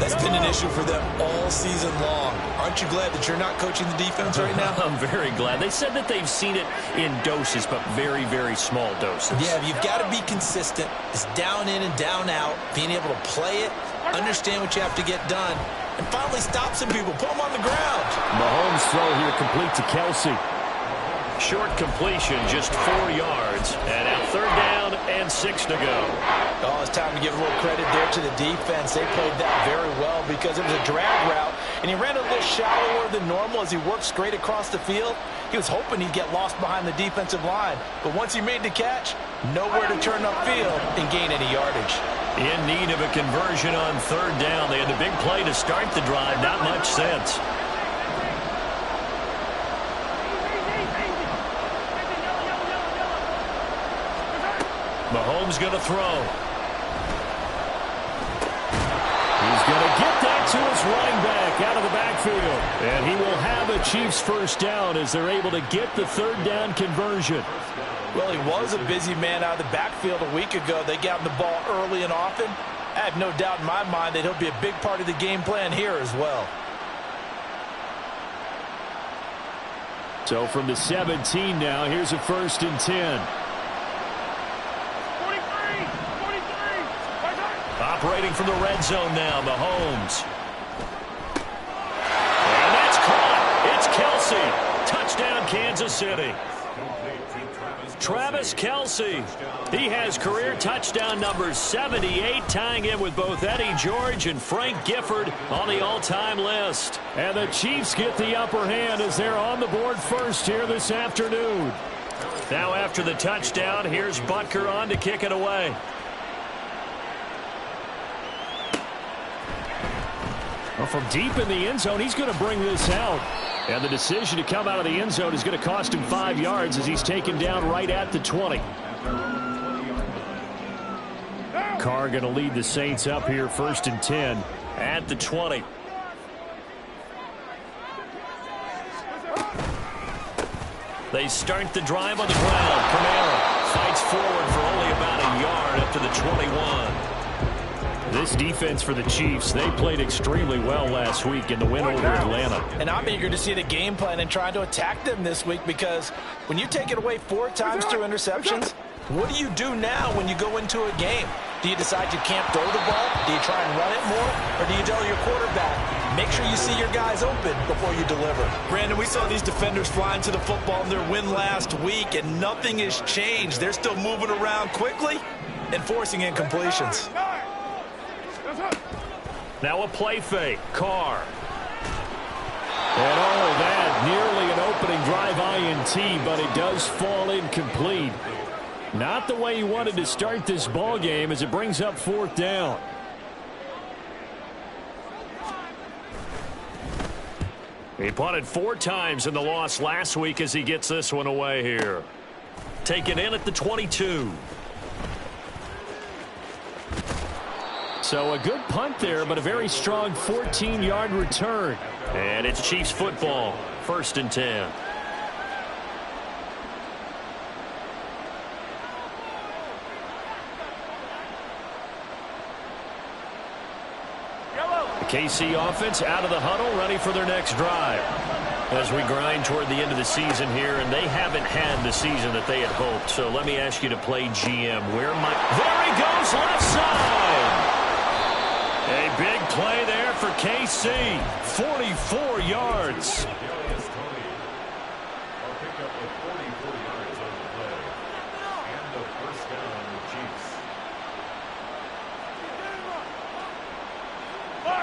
That's been an issue for them all season long. Aren't you glad that you're not coaching the defense right now? I'm very glad. They said that they've seen it in doses, but very, very small doses. Yeah, you've got to be consistent. It's down in and down out, being able to play it, understand what you have to get done, and finally stop some people, put them on the ground. Mahomes' throw here complete to Kelsey. Short completion, just 4 yards. And now 3rd down and 6 to go. Oh, it's time to give a little credit there to the defense. They played that very well because it was a drag route, and he ran a little shallower than normal as he worked straight across the field. He was hoping he'd get lost behind the defensive line, but once he made the catch, nowhere to turn upfield and gain any yardage. In need of a conversion on 3rd down. They had the big play to start the drive. Not much sense. Mahomes going to throw. He's going to get that to his running back out of the backfield. And he will have a Chiefs first down as they're able to get the 3rd down conversion. Well, he was a busy man out of the backfield a week ago. They got him the ball early and often. I have no doubt in my mind that he'll be a big part of the game plan here as well. So from the 17 now, here's a 1st and 10. Operating from the red zone now, Mahomes. And that's caught. It's Kelsey. Touchdown, Kansas City. Travis Kelce. He has career touchdown number 78, tying in with both Eddie George and Frank Gifford on the all-time list. And the Chiefs get the upper hand as they're on the board first here this afternoon. Now after the touchdown, here's Butker on to kick it away. Well, from deep in the end zone, he's going to bring this out. And the decision to come out of the end zone is going to cost him 5 yards as he's taken down right at the 20. Carr going to lead the Saints up here 1st and 10 at the 20. They start the drive on the ground. Kamara fights forward for only about a yard up to the 21. This defense for the Chiefs, they played extremely well last week in the win over Atlanta. And I'm eager to see the game plan and trying to attack them this week, because when you take it away 4 times through interceptions, what do you do now when you go into a game? Do you decide you can't throw the ball? Do you try and run it more? Or do you tell your quarterback, make sure you see your guys open before you deliver? Brandon, we saw these defenders flying to the football in their win last week, and nothing has changed. They're still moving around quickly and forcing incompletions. Now a play fake. Carr. And all of that, nearly an opening drive INT, but it does fall incomplete. Not the way he wanted to start this ball game as it brings up 4th down. He punted 4 times in the loss last week as he gets this one away here. Taken in at the 22. So a good punt there, but a very strong 14-yard return. And it's Chiefs football, 1st and 10. KC offense out of the huddle, ready for their next drive. As we grind toward the end of the season here, and they haven't had the season that they had hoped. So let me ask you to play GM. There he goes, left side. A big play there for KC. 44 yards.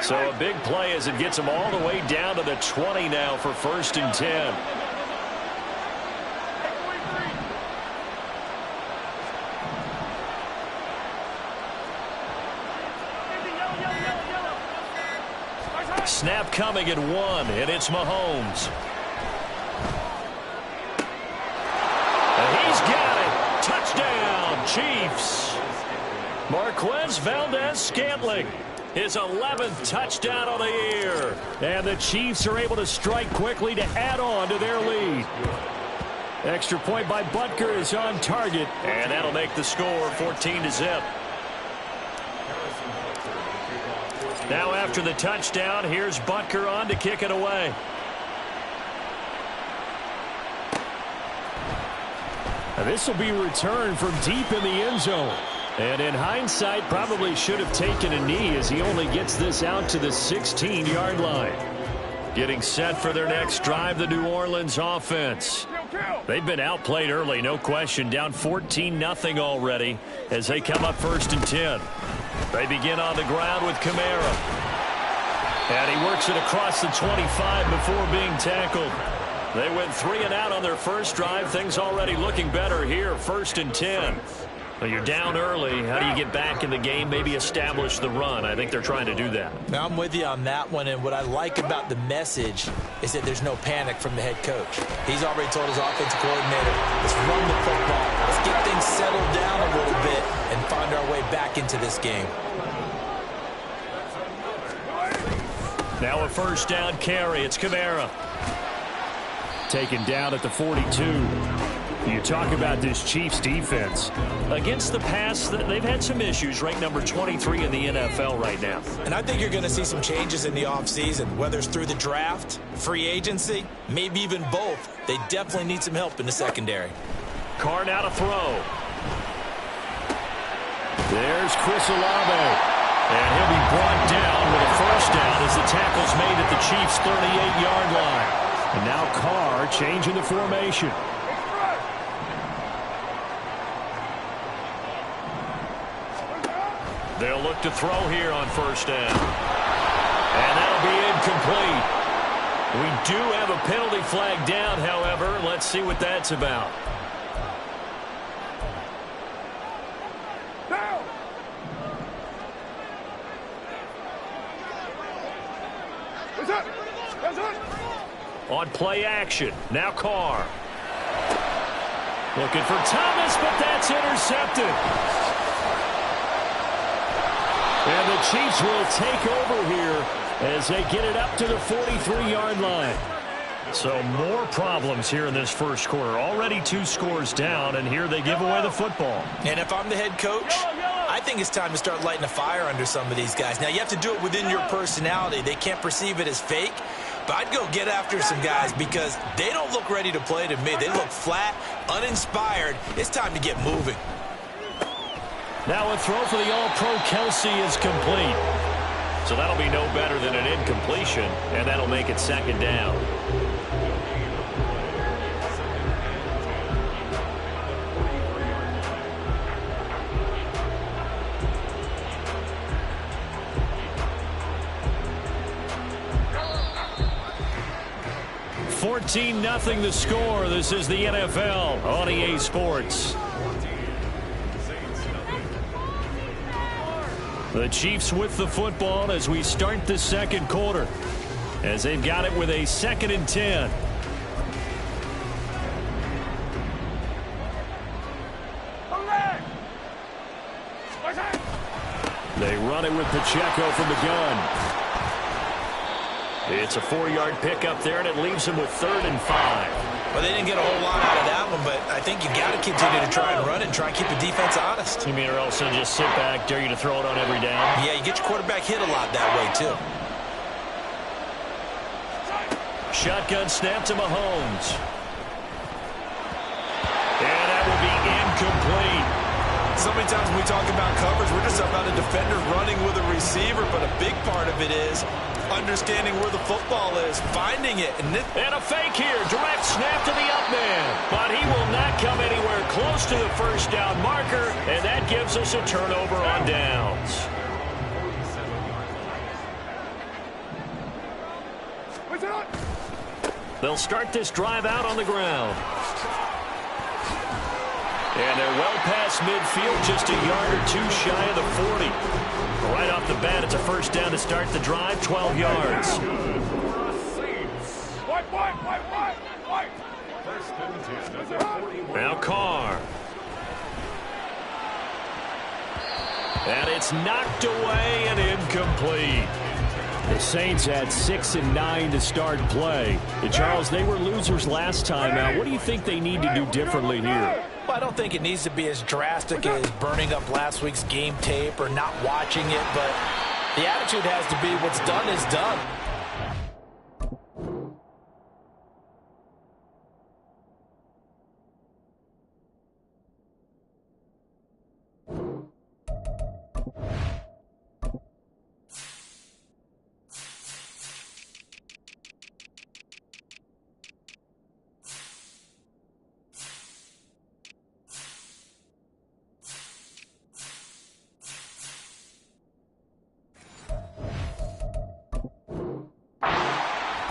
So a big play as it gets them all the way down to the 20 now for 1st and 10. Snap coming at 1, and it's Mahomes. And he's got it. Touchdown, Chiefs. Marquez Valdes-Scantling. His 11th touchdown of the year. And the Chiefs are able to strike quickly to add on to their lead. Extra point by Butker is on target. And that'll make the score 14-0. Now after the touchdown, here's Butker on to kick it away. This will be returned from deep in the end zone. And in hindsight, probably should have taken a knee as he only gets this out to the 16-yard line. Getting set for their next drive, the New Orleans offense. They've been outplayed early, no question. Down 14-0 already as they come up 1st and 10. They begin on the ground with Kamara. And he works it across the 25 before being tackled. They went 3 and out on their first drive. Things already looking better here, 1st and 10. Well, you're down early. How do you get back in the game, maybe establish the run? I think they're trying to do that. Now, I'm with you on that one, and what I like about the message is that there's no panic from the head coach. He's already told his offensive coordinator, let's run the football. Let's get things settled down a little bit and find our way back into this game. Now a 1st down carry. It's Kamara. Taken down at the 42. You talk about this Chiefs defense. Against the pass, they've had some issues. Ranked number 23 in the NFL right now. And I think you're going to see some changes in the offseason, whether it's through the draft, free agency, maybe even both. They definitely need some help in the secondary. Carr now to throw. There's Chris Olave. And he'll be brought down with a 1st down as the tackle's made at the Chiefs' 38-yard line. And now Carr changing the formation. They'll look to throw here on 1st down. And that'll be incomplete. We do have a penalty flag down, however. Let's see what that's about. On play action, now Carr. Looking for Thomas, but that's intercepted. And the Chiefs will take over here as they get it up to the 43-yard line. So more problems here in this first quarter. Already 2 scores down, and here they give away the football. And if I'm the head coach, I think it's time to start lighting a fire under some of these guys. Now, you have to do it within your personality. They can't perceive it as fake. But I'd go get after some guys because they don't look ready to play to me. They look flat, uninspired. It's time to get moving. Now a throw for the All-Pro Kelsey is complete. So that'll be no better than an incompletion, and that'll make it 2nd down. (14-0) the score. This is the NFL on EA Sports. The Chiefs with the football as we start the 2nd quarter, as they've got it with a 2nd and 10. They run it with Pacheco from the gun. It's a 4-yard pickup there, and it leaves him with 3rd and 5. Well, they didn't get a whole lot out of that one, but I think you got to continue to try and run it and try and keep the defense honest. You mean or else they'll just sit back, dare you to throw it on every down? Yeah, you get your quarterback hit a lot that way, too. Shotgun snap to Mahomes. And that will be incomplete. So many times when we talk about coverage, we're just about a defender running with a receiver, but a big part of it is understanding where the football is, finding it. And a fake here, direct snap to the up man. But he will not come anywhere close to the 1st down marker, and that gives us a turnover on downs. They'll start this drive out on the ground. And they're well past midfield, just a yard or 2 shy of the 40. Right off the bat, it's a 1st down to start the drive, 12 yards. Now Carr. And it's knocked away and incomplete. The Saints had 6 and 9 to start play. And Charles, they were losers last time out. What do you think they need to do differently here? Well, I don't think it needs to be as drastic as burning up last week's game tape or not watching it, but The attitude has to be what's done is done.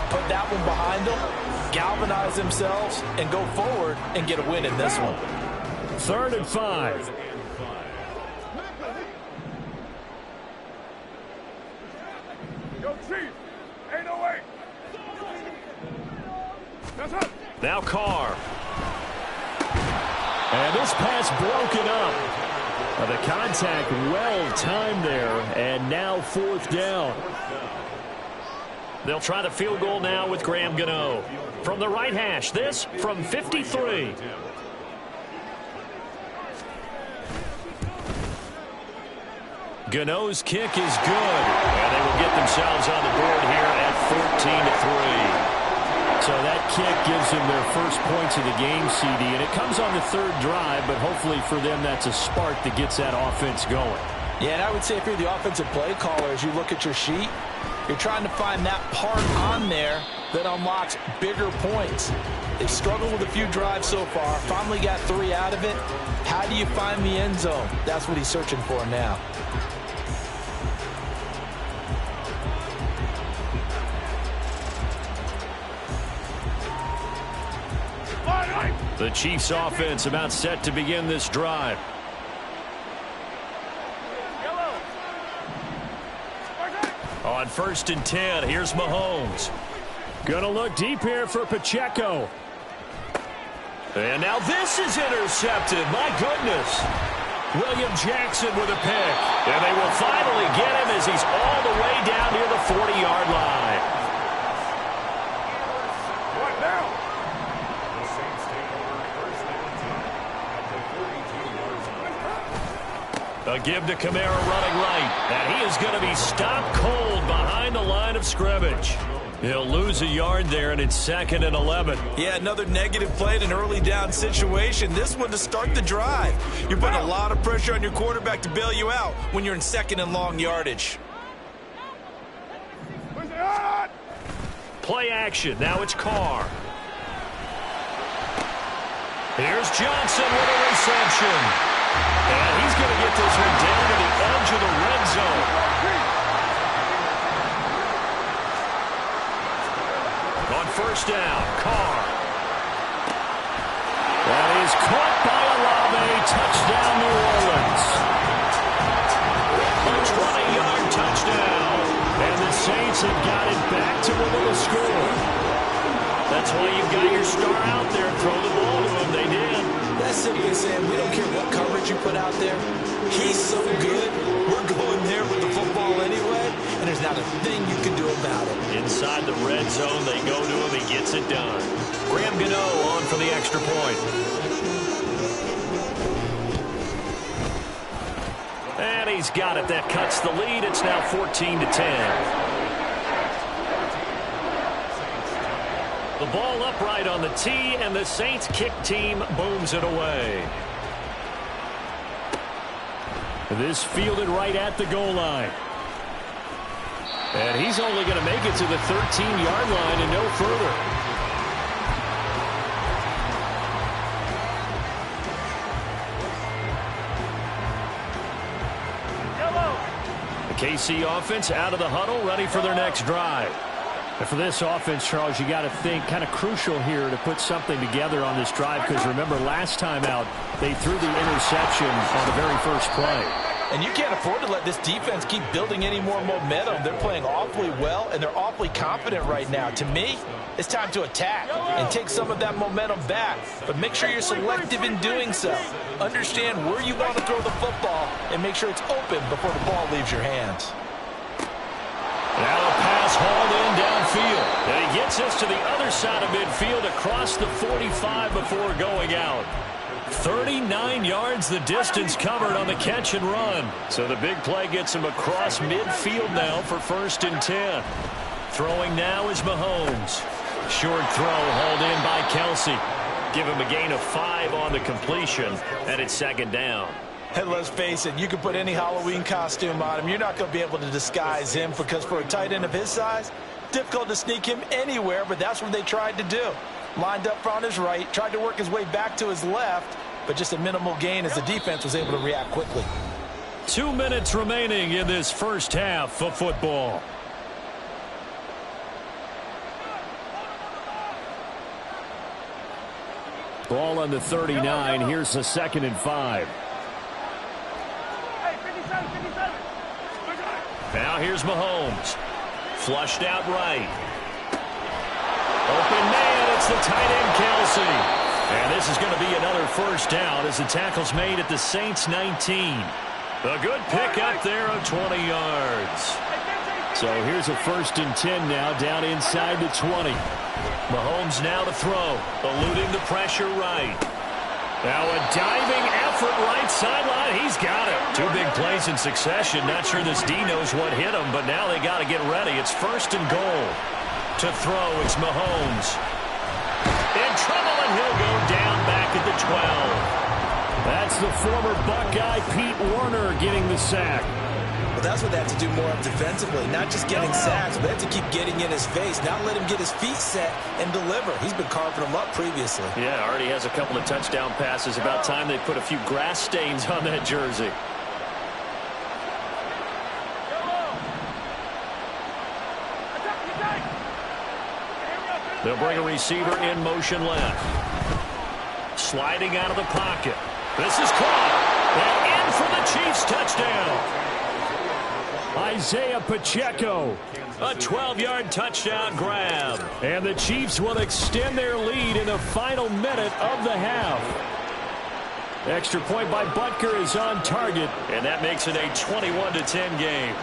Put that one behind them, galvanize themselves, and go forward and get a win in this one. 3rd and 5. Yo, Chief, ain't no way. That's up. Now Carr. And this pass broken up. The contact well timed there, and now 4th down. They'll try the field goal now with Graham Gano. From the right hash, this from 53. Gano's kick is good. And they will get themselves on the board here at 14-3. So that kick gives them their first points of the game, CD. And it comes on the 3rd drive, but hopefully for them that's a spark that gets that offense going. Yeah, and I would say if you're the offensive play caller, as you look at your sheet, you're trying to find that part on there that unlocks bigger points. They've struggled with a few drives so far, finally got 3 out of it. How do you find the end zone? That's what he's searching for now. The Chiefs offense about set to begin this drive. On 1st and 10, here's Mahomes. Gonna look deep here for Pacheco. And now this is intercepted. My goodness. William Jackson with a pick. And they will finally get him as he's all the way down near the 40-yard line. What now? A give to Kamara running right. And he is going to be stopped cold behind the line of scrimmage. He'll lose a yard there, and it's 2nd and 11. Yeah, another negative play in an early down situation. This one to start the drive. You're putting a lot of pressure on your quarterback to bail you out when you're in 2nd and long yardage. Play action. Now it's Carr. Here's Johnson with a reception. And he's going to get this one down to the edge of the red zone. On 1st down, Carr. That is caught by Olave. Touchdown, New Orleans. A 20-yard touchdown. And the Saints have got it back to within a score. That's why you've got your star out there. Throw the ball to him. They did. That's simply saying we don't care what coverage you put out there. He's so good, we're going there with the football anyway, and there's not a thing you can do about it. Inside the red zone, they go to him. He gets it done. Graham Gano on for the extra point. And he's got it. That cuts the lead. It's now 14-10. The ball upright on the tee, and the Saints kick team booms it away. This fielded right at the goal line. And he's only going to make it to the 13-yard line and no further. The KC offense out of the huddle, ready for their next drive. And for this offense, Charles, you got to think kind of crucial here to put something together on this drive, because remember last time out they threw the interception on the very first play. And you can't afford to let this defense keep building any more momentum. They're playing awfully well, and they're awfully confident right now. To me, it's time to attack and take some of that momentum back. But make sure you're selective in doing so. Understand where you want to throw the football and make sure it's open before the ball leaves your hands. Now a pass hauled in downfield. And he gets us to the other side of midfield across the 45 before going out. 39 yards the distance covered on the catch and run. So the big play gets him across midfield now for 1st and 10. Throwing now is Mahomes. Short throw hauled in by Kelsey. Give him a gain of 5 on the completion, and it's 2nd down. Hey, let's face it, you can put any Halloween costume on him. You're not going to be able to disguise him because for a tight end of his size, difficult to sneak him anywhere, but that's what they tried to do. Lined up on his right, tried to work his way back to his left, but just a minimal gain as the defense was able to react quickly. 2 minutes remaining in this first half of football. Ball on the 39. Here's the 2nd and 5. Now here's Mahomes. Flushed out right. Open man, it's the tight end Kelsey. And this is going to be another 1st down as the tackle's made at the Saints 19. A good pick up there of 20 yards. So here's a 1st and 10 now down inside the 20. Mahomes now to throw, eluding the pressure right. Now a diving effort right sideline. He's got it. 2 big plays in succession. Not sure this D knows what hit him, but now they got to get ready. It's 1st and goal. To throw, it's Mahomes. In trouble, and he'll go down back at the 12. That's the former Buckeye Pete Werner getting the sack. Well, that's what they have to do more of defensively. Not just getting sacks, but they have to keep getting in his face. Not let him get his feet set and deliver. He's been carving them up previously. Yeah, already has a couple of touchdown passes. About time they put a few grass stains on that jersey. They'll bring a receiver in motion left. Sliding out of the pocket. This is caught. And in for the Chiefs touchdown. Isaiah Pacheco. A 12-yard touchdown grab. And the Chiefs will extend their lead in the final minute of the half. Extra point by Butker is on target. And that makes it a 21-10 game.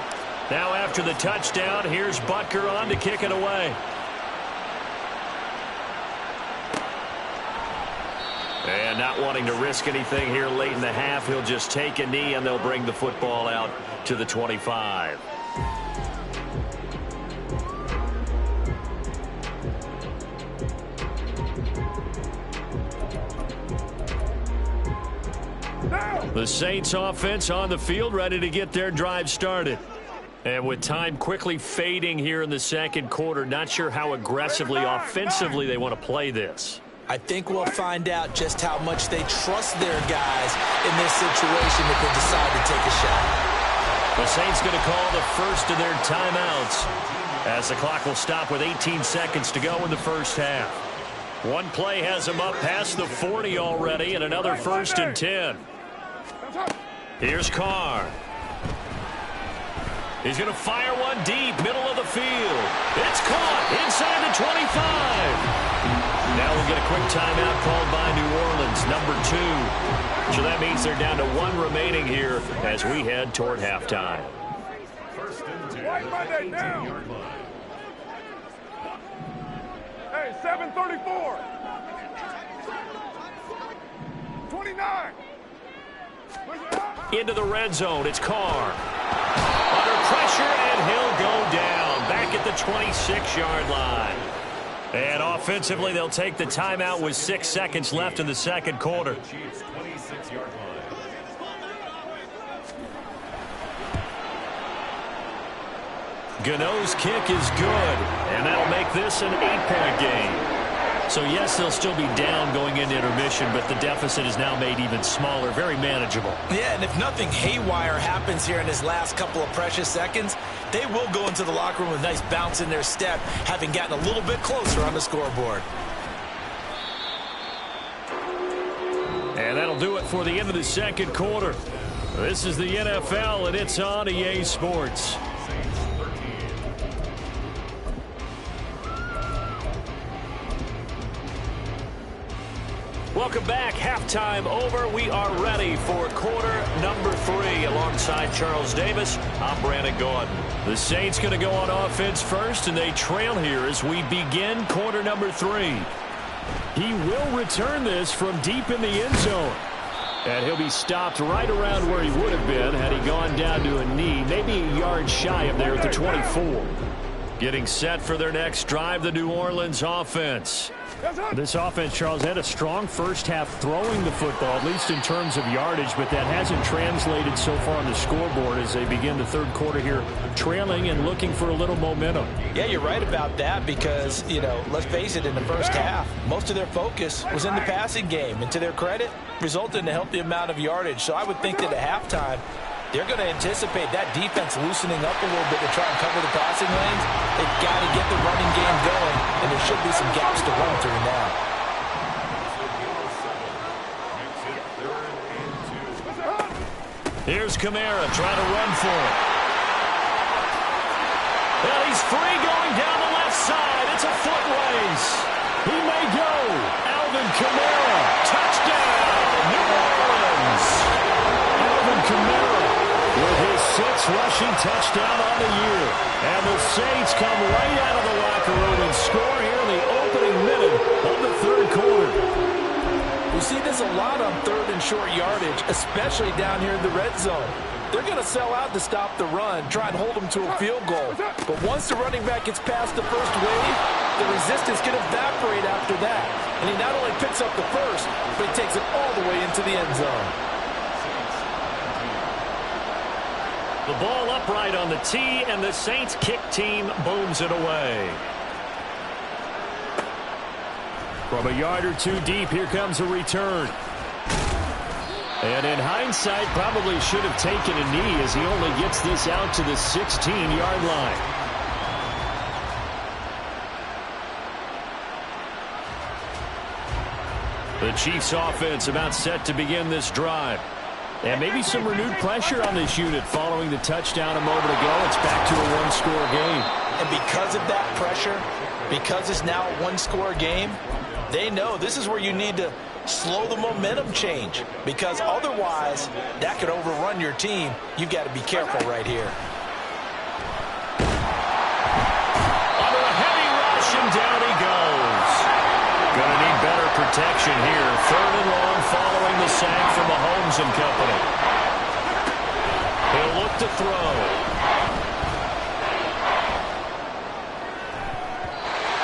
Now after the touchdown, here's Butker on to kick it away. And not wanting to risk anything here late in the half, he'll just take a knee and they'll bring the football out to the 25. The Saints offense on the field ready to get their drive started. And with time quickly fading here in the 2nd quarter, not sure how aggressively offensively they want to play this. I think we'll find out just how much they trust their guys in this situation if they decide to take a shot. The Saints going to call the first of their timeouts as the clock will stop with 18 seconds to go in the first half. One play has them up past the 40 already and another 1st and 10. Here's Carr. He's going to fire one deep, middle of the field. It's caught inside the 25. Now we'll get a quick timeout called by New Orleans, number 2. So that means they're down to 1 remaining here as we head toward halftime. White Monday now. Hey, 7:34. 29. Into the red zone, it's Carr. Under pressure, and he'll go down back at the 26-yard line. And offensively, they'll take the timeout with 6 seconds left in the 2nd quarter. Gano's kick is good, and that'll make this an 8-point game. So, yes, they'll still be down going into intermission, but the deficit is now made even smaller, very manageable. Yeah, and if nothing haywire happens here in his last couple of precious seconds, they will go into the locker room with a nice bounce in their step, having gotten a little bit closer on the scoreboard. And that'll do it for the end of the 2nd quarter. This is the NFL, and it's on EA Sports. Welcome back. Halftime over. We are ready for quarter number 3. Alongside Charles Davis, I'm Brandon Gordon. The Saints going to go on offense first, and they trail here as we begin quarter number 3. He will return this from deep in the end zone. And he'll be stopped right around where he would have been had he gone down to a knee, maybe a yard shy of there at the 24. Getting set for their next drive, the New Orleans offense. This offense, Charles, had a strong first half throwing the football, at least in terms of yardage, but that hasn't translated so far on the scoreboard as they begin the third quarter here, trailing and looking for a little momentum. Yeah, you're right about that because, let's face it, in the first half, most of their focus was in the passing game. And to their credit, resulted in a healthy amount of yardage. So I would think that at halftime, they're going to anticipate that defense loosening up a little bit to try and cover the passing lanes. They've got to get the running game going, and there should be some gaps to run through now. Here's Kamara trying to run for it. Well, he's free going down the left side. It's a foot race. He may go. Alvin Kamara, touchdown, New Orleans. Alvin Kamara with his 6th rushing touchdown on the year. And the Saints come right out of the locker room and score here in the opening minute of the third quarter. We see this a lot on third and short yardage, especially down here in the red zone. They're going to sell out to stop the run, try and hold them to a field goal. But once the running back gets past the first wave, the resistance can evaporate after that. And he not only picks up the first, but he takes it all the way into the end zone. The ball upright on the tee, and the Saints kick team booms it away. From a yard or two deep, here comes a return. And in hindsight, probably should have taken a knee as he only gets this out to the 16-yard line. The Chiefs offense about set to begin this drive. And maybe some renewed pressure on this unit following the touchdown a moment ago. It's back to a one-score game. And because of that pressure, because it's now a one-score game, they know this is where you need to slow the momentum change, because otherwise that could overrun your team. You've got to be careful right here. Under a heavy rush, and down he goes. Going to need better protection here. Third and long following the sack from Mahomes and company. He'll look to throw.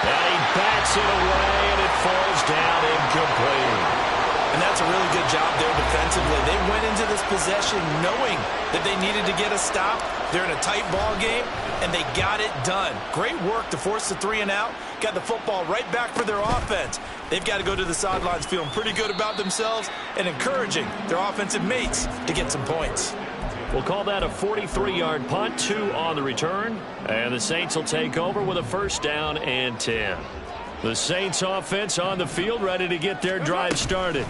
And he bats it away, and it falls down incomplete. And that's a really good job there defensively. They went into this possession knowing that they needed to get a stop. They're in a tight ball game, and they got it done. Great work to force the 3 and out. Got the football right back for their offense. They've got to go to the sidelines feeling pretty good about themselves and encouraging their offensive mates to get some points. We'll call that a 43-yard punt, 2 on the return. And the Saints will take over with a first down and 10. The Saints offense on the field, ready to get their drive started.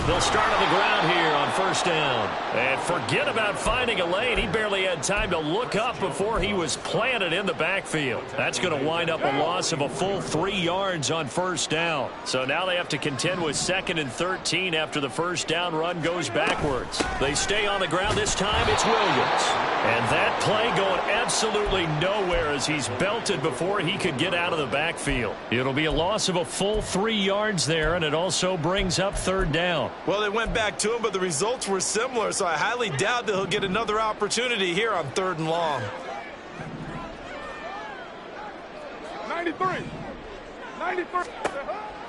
They'll start on the ground here on first down. And forget about finding a lane. He barely had time to look up before he was planted in the backfield. That's going to wind up a loss of a full 3 yards on first down. So now they have to contend with 2nd and 13 after the first down run goes backwards. They stay on the ground. This time it's Williams. And that play going absolutely nowhere as he's belted before he could get out of the backfield. It'll be a loss of a full 3 yards there, and it also brings up third down. Well, they went back to him, but the results were similar, so I highly doubt that he'll get another opportunity here on 3rd and long. 93. 93.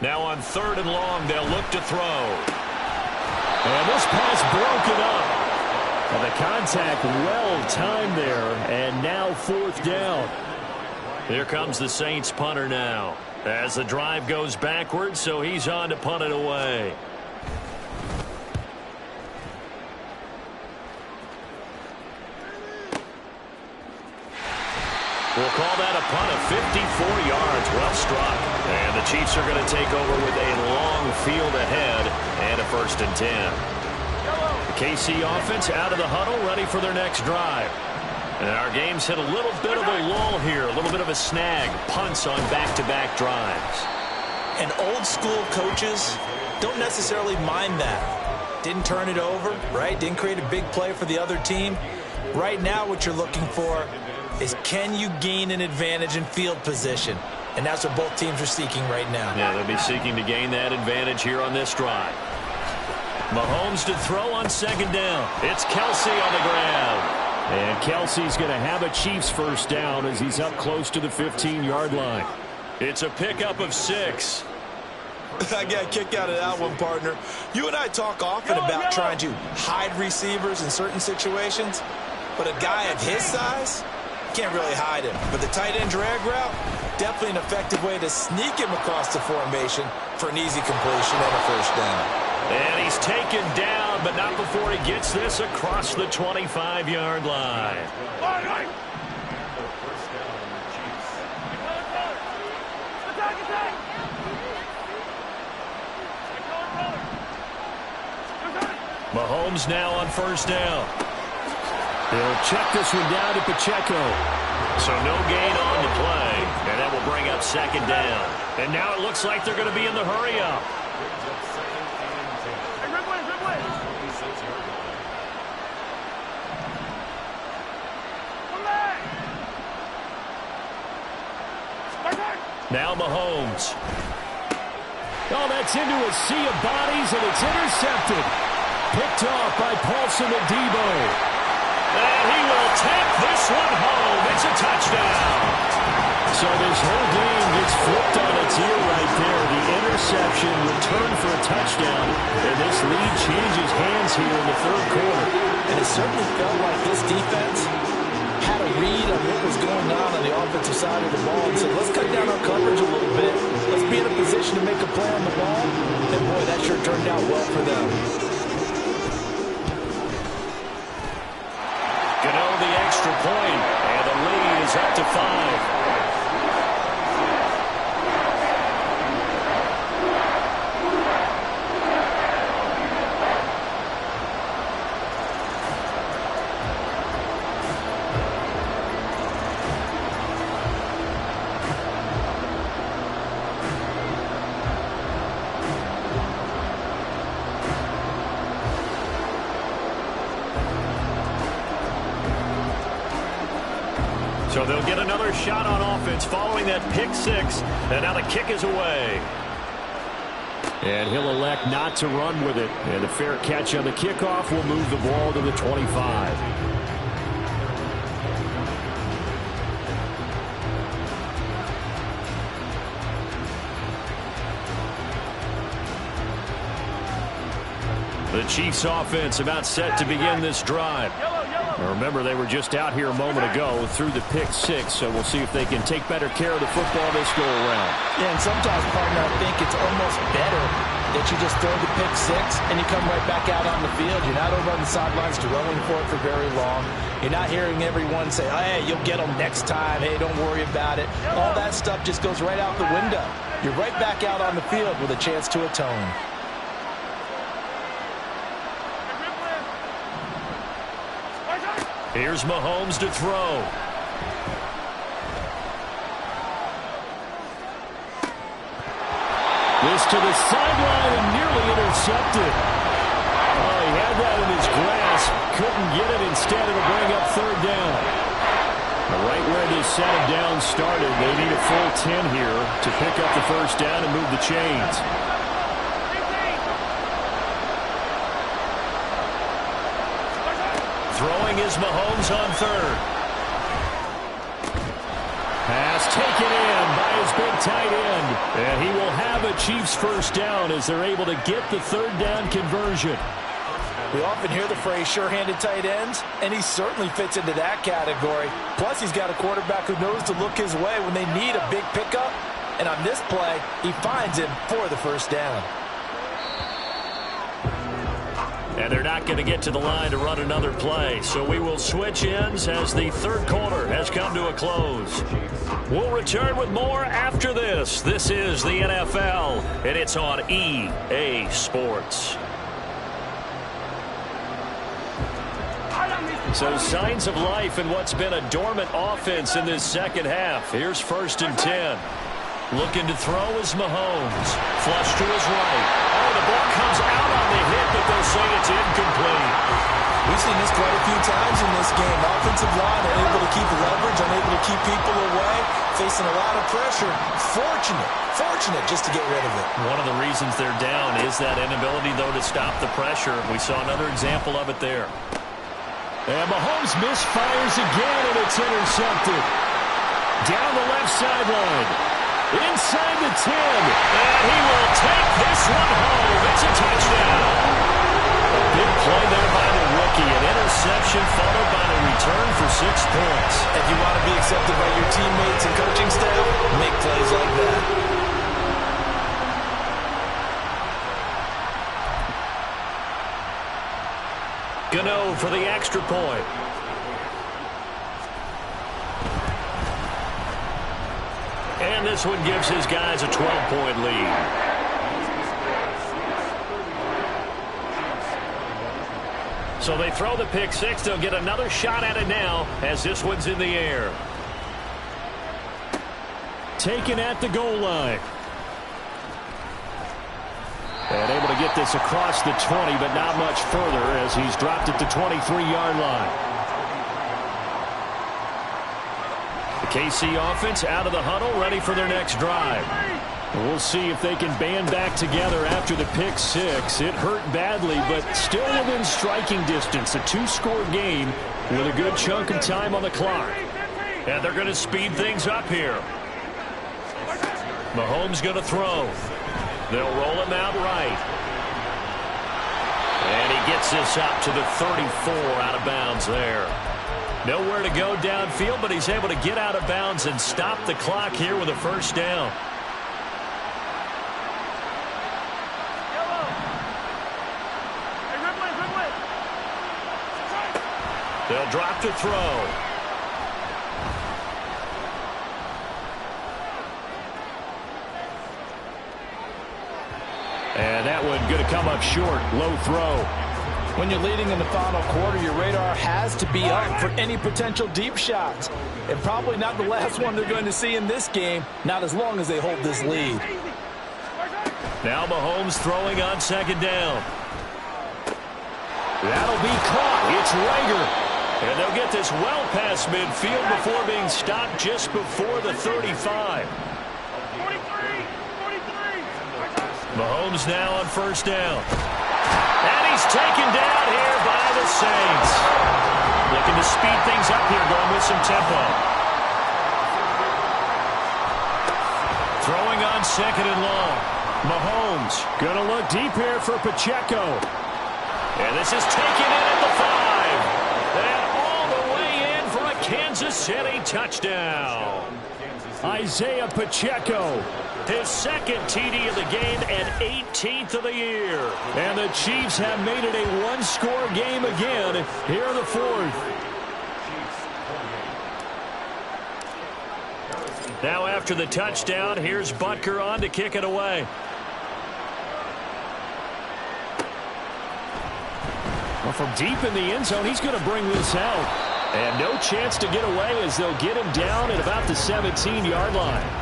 Now on 3rd and long, they'll look to throw. And this pass broken up. And the contact well-timed there, and now 4th down. Here comes the Saints punter now. As the drive goes backwards, so he's on to punt it away. We'll call that a punt of 54 yards. Well struck. And the Chiefs are going to take over with a long field ahead and a 1st and 10. The KC offense out of the huddle, ready for their next drive. And our game's hit a little bit of a lull here, a little bit of a snag. Punts on back-to-back drives. And old school coaches don't necessarily mind that. Didn't turn it over, right? Didn't create a big play for the other team. Right now what you're looking for is, can you gain an advantage in field position? And that's what both teams are seeking right now. Yeah, they'll be seeking to gain that advantage here on this drive. Mahomes to throw on second down. It's Kelsey on the ground. And Kelsey's going to have a Chiefs first down as he's up close to the 15-yard line. It's a pickup of 6. I got a kick out of that one, partner. You and I talk often about trying to hide receivers in certain situations, but a guy of his size can't really hide him. But the tight end drag route, definitely an effective way to sneak him across the formation for an easy completion and a first down. And he's taken down, but not before he gets this across the 25-yard line. Mahomes now on first down. They'll check this one down to Pacheco. So no gain on the play, and that will bring up second down. And now it looks like they're going to be in the hurry-up. Now Mahomes. Oh, that's into a sea of bodies, and it's intercepted. Picked off by Paulson Adebo. And he will take this one home. It's a touchdown. So this whole game gets flipped on its ear right there. The interception returned for a touchdown, and this lead changes hands here in the third quarter. And it certainly felt like this defense had a read on what was going on the offensive side of the ball and said, let's cut down our coverage a little bit. Let's be in a position to make a play on the ball. And boy, that sure turned out well for them. Gano the extra point, and the lead is up to 5. So they'll get another shot on offense following that pick 6. And now the kick is away. And he'll elect not to run with it. And a fair catch on the kickoff will move the ball to the 25. The Chiefs offense about set to begin this drive. Remember, they were just out here a moment ago through the pick 6, so we'll see if they can take better care of the football this go around. Yeah, and sometimes, partner, I think it's almost better that you just throw the pick 6 and you come right back out on the field. You're not over on the sidelines dwelling for it for very long. You're not hearing everyone say, hey, you'll get them next time. Hey, don't worry about it. All that stuff just goes right out the window. You're right back out on the field with a chance to atone. Here's Mahomes to throw. This to the sideline and nearly intercepted. Oh, he had that in his grasp. Couldn't get it. Instead, it'll bring up third down. Right where this set of down started, they need a full 10 here to pick up the first down and move the chains. Throwing is Mahomes on third. Pass taken in by his big tight end. And he will have a Chiefs first down as they're able to get the third down conversion. We often hear the phrase sure-handed tight ends, and he certainly fits into that category. Plus, he's got a quarterback who knows to look his way when they need a big pickup. And on this play, he finds him for the first down. And they're not going to get to the line to run another play. So we will switch ends as the third quarter has come to a close. We'll return with more after this. This is the NFL, and it's on EA Sports. So signs of life in what's been a dormant offense in this second half. Here's 1st and 10. Looking to throw is Mahomes. Flush to his right. Oh, the ball comes out on the hit, but they'll say it's incomplete. We've seen this quite a few times in this game. Offensive line unable to keep leverage, unable to keep people away. facing a lot of pressure. Fortunate just to get rid of it. One of the reasons they're down is that inability, though, to stop the pressure. We saw another example of it there. And Mahomes misfires again, and it's intercepted. Down the left sideline. Inside the 10. And he will take this one home. It's a touchdown. A big play there by the rookie. An interception followed by a return for 6 points. If you want to be accepted by your teammates and coaching staff, make plays like that. Gano for the extra point. And this one gives his guys a 12-point lead. So they throw the pick six. They'll get another shot at it now as this one's in the air. Taken at the goal line. And able to get this across the 20, but not much further as he's dropped it to 23-yard line. The KC offense out of the huddle, ready for their next drive. And we'll see if they can band back together after the pick six. It hurt badly, but still within striking distance. A 2-score game with a good chunk of time on the clock. And they're going to speed things up here. Mahomes going to throw. They'll roll him out right. And he gets this up to the 34, out of bounds there. Nowhere to go downfield, but he's able to get out of bounds and stop the clock here with a first down. They'll drop to throw. And that one going to come up short. Low throw. When you're leading in the final quarter, your radar has to be up for any potential deep shots. And probably not the last one they're going to see in this game, not as long as they hold this lead. Now Mahomes throwing on second down. That'll be caught. It's Rager. And they'll get this well past midfield before being stopped just before the 35. Mahomes now on first down. And he's taken down here by the Saints. Looking to speed things up here, going with some tempo. Throwing on second and long. Mahomes Going to look deep here for Pacheco. And this is taken in at the 5. And all the way in for a Kansas City touchdown. Isaiah Pacheco. His second TD of the game and 18th of the year. And the Chiefs have made it a 1-score game again here in the fourth. Now after the touchdown, here's Butker on to kick it away. Well, from deep in the end zone, he's going to bring this out. And no chance to get away as they'll get him down at about the 17-yard line.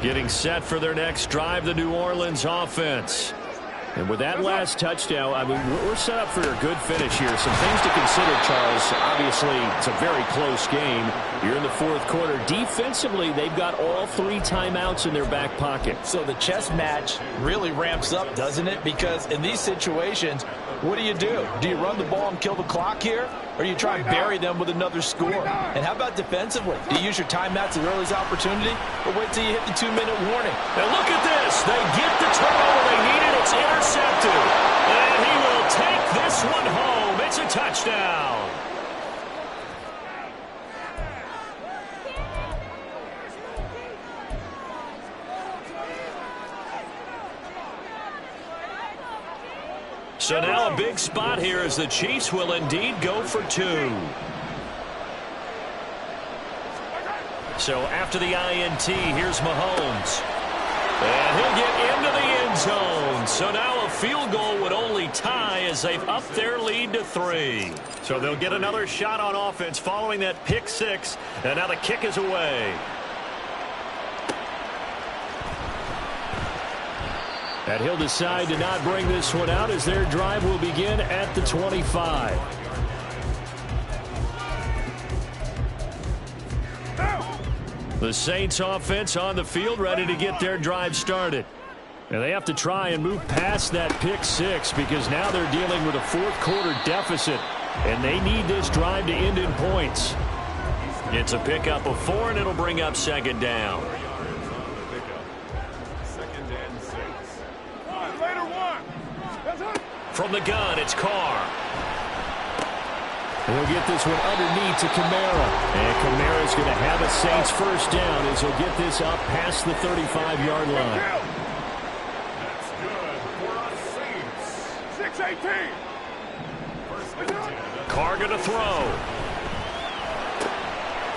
Getting set for their next drive, the New Orleans offense. And with that last touchdown, I mean, we're set up for a good finish here. Some things to consider, Charles. Obviously, it's a very close game. You're in the fourth quarter. Defensively, they've got all 3 timeouts in their back pocket. So the chess match really ramps up, doesn't it? Because in these situations, what do? Do you run the ball and kill the clock here? Or you try and bury them with another score? And how about defensively? Do you use your timeouts at earliest opportunity? Or wait till you hit the 2-minute warning? Now look at this. They get the turnover they needed. It's intercepted. And he will take this one home. It's a touchdown. So now a big spot here as the Chiefs will indeed go for 2. So after the INT, here's Mahomes. And he'll get into the end zone. So now a field goal would only tie as they've upped their lead to 3. So they'll get another shot on offense following that pick 6. And now the kick is away. And he'll decide to not bring this one out as their drive will begin at the 25. The Saints offense on the field, ready to get their drive started. And they have to try and move past that pick six because now they're dealing with a fourth-quarter deficit, and they need this drive to end in points. It's a pickup of 4, and it'll bring up second down. From the gun, it's Carr. He'll get this one underneath to Kamara. And Kamara's going to have a Saints first down as he'll get this up past the 35-yard line. That's good for us Saints. 6-18. Carr going to throw.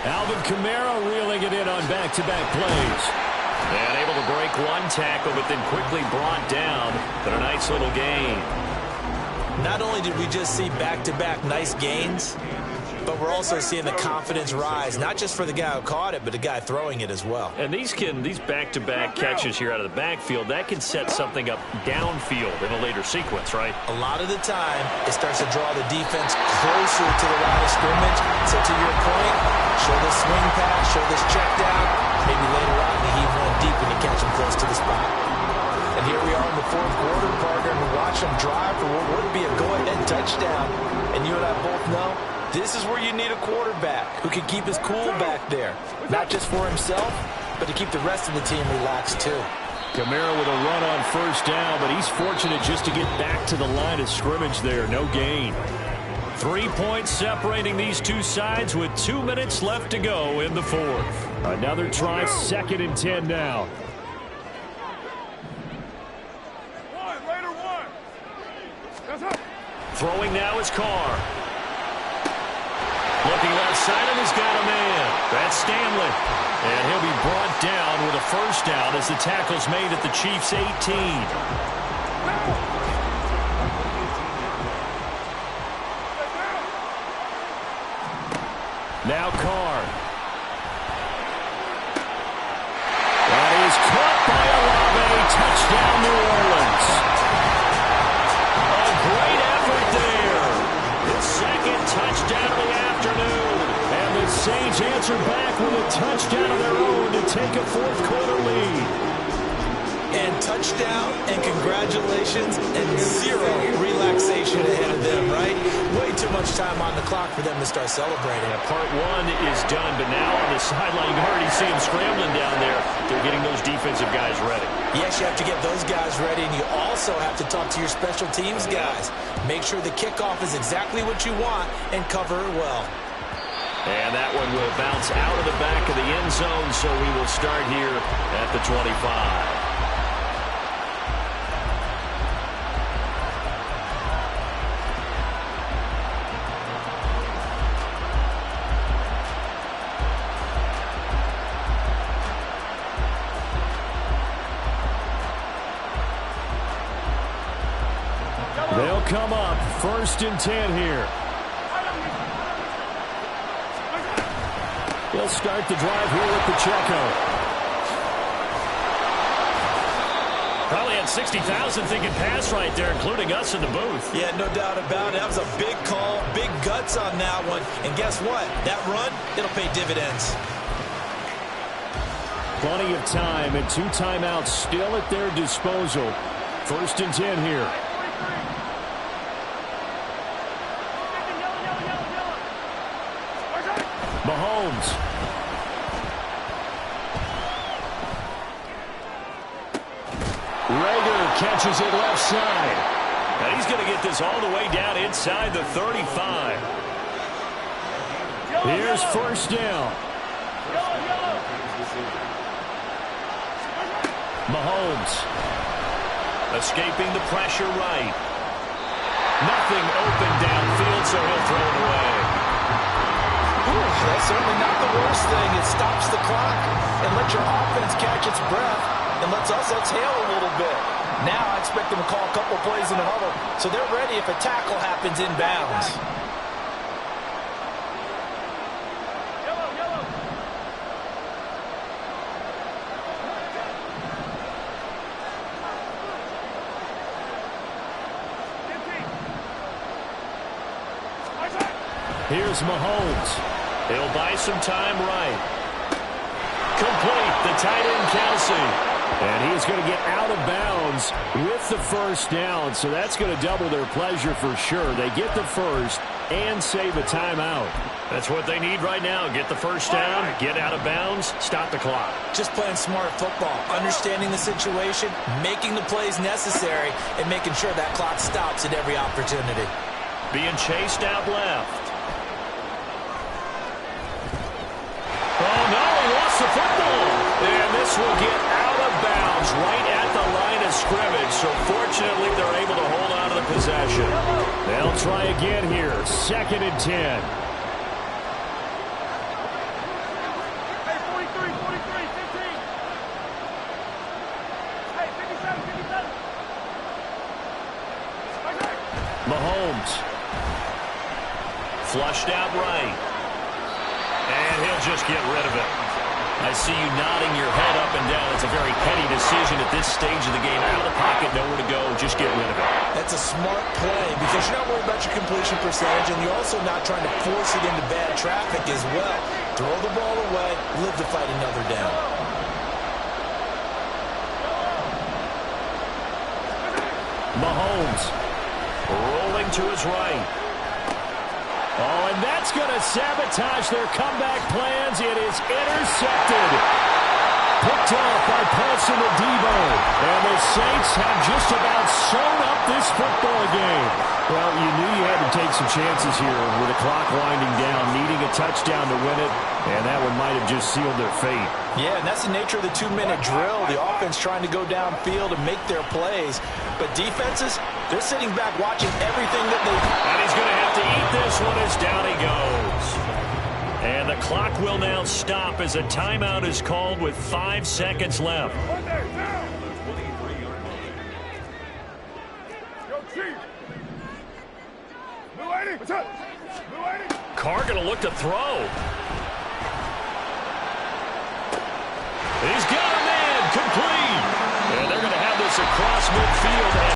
Alvin Kamara reeling it in on back-to-back plays. And able to break one tackle, but then quickly brought down. But a nice little gain. Not only did we just see back-to-back nice gains, but we're also seeing the confidence rise, not just for the guy who caught it, but the guy throwing it as well. And these back-to-back catches here out of the backfield, that can set something up downfield in a later sequence, right? A lot of the time, it starts to draw the defense closer to the line of scrimmage. So to your point, show this swing pass, show this check down. Maybe later on you heave one deep when you catch him close to the spot. And here we are in the fourth quarter, partner, and watch them drive for what would be a go-ahead touchdown. And you and I both know this is where you need a quarterback who can keep his cool back there. Not just for himself, but to keep the rest of the team relaxed too. Kamara with a run on first down, but he's fortunate just to get back to the line of scrimmage there. No gain. 3 points separating these two sides with 2 minutes left to go in the fourth. Another try, 2nd and 10 now. Throwing now is Carr. Looking left side, and he's got a man. That's Stanley. And he'll be brought down with a first down as the tackle's made at the Chiefs' 18. Now Carr. That is caught by Olave. Touchdown, New Orleans. A great effort there. His second touchdown of the afternoon. And the Saints answer back with a touchdown of their own to take a fourth-quarter lead. And touchdown and congratulations and zero relaxation ahead of them, right? Way too much time on the clock for them to start celebrating. Yeah, part one is done, but now on the sideline, you already see them scrambling down there. They're getting those defensive guys ready. Yes, you have to get those guys ready, and you also have to talk to your special teams guys. Make sure the kickoff is exactly what you want and cover it well. And that one will bounce out of the back of the end zone, so we will start here at the 25. They'll come up 1st and 10 here. They'll start the drive here with Pacheco. Probably had 60,000 thinking pass right there, including us in the booth. Yeah, no doubt about it. That was a big call, big guts on that one. And guess what? That run, it'll pay dividends. Plenty of time and 2 timeouts still at their disposal. 1st and 10 here. Mahomes. Rager catches it left side. And he's going to get this all the way down inside the 35. Here's first down. Mahomes. Escaping the pressure right. Nothing open downfield, so he'll throw it away. That's certainly not the worst thing. It stops the clock and lets your offense catch its breath and lets us exhale a little bit. Now I expect them to call a couple plays in the huddle so they're ready if a tackle happens inbounds. Here's Mahomes. He'll buy some time right. Complete. The tight end, Kelsey. And he is going to get out of bounds with the first down, so that's going to double their pleasure for sure. They get the first and save a timeout. That's what they need right now. Get the first down, get out of bounds, stop the clock. Just playing smart football, understanding the situation, making the plays necessary, and making sure that clock stops at every opportunity. Being chased out left. Oh, no, he lost the football. And this will get out of bounds right at the line of scrimmage. So fortunately, they're able to hold on to the possession. They'll try again here. 2nd and 10. Hey, 43, 15. Hey, 57. Mahomes. Flushed out right. And he'll just get rid of it. I see you nodding your head up and down. It's a very petty decision at this stage of the game. Out of the pocket, nowhere to go. Just get rid of it. That's a smart play because you're not worried about your completion percentage, and you're also not trying to force it into bad traffic as well. Throw the ball away, live to fight another down. Mahomes rolling to his right. Oh, and that's going to sabotage their comeback plans. It is intercepted. Picked off by Paulson Adebo. And the Saints have just about sewn up this football game. Well, you knew you had to take some chances here with the clock winding down, needing a touchdown to win it, and that one might have just sealed their fate. Yeah, and that's the nature of the 2-minute drill. The offense trying to go downfield and make their plays. But defenses, they're sitting back watching everything that they... And he's going to have to eat this one as down he goes. And the clock will now stop as a timeout is called with 5 seconds left. Yo, Chief. Blue 80. What's up? Blue 80. Carr going to look to throw. He's got a man complete. And they're going to have this across midfield.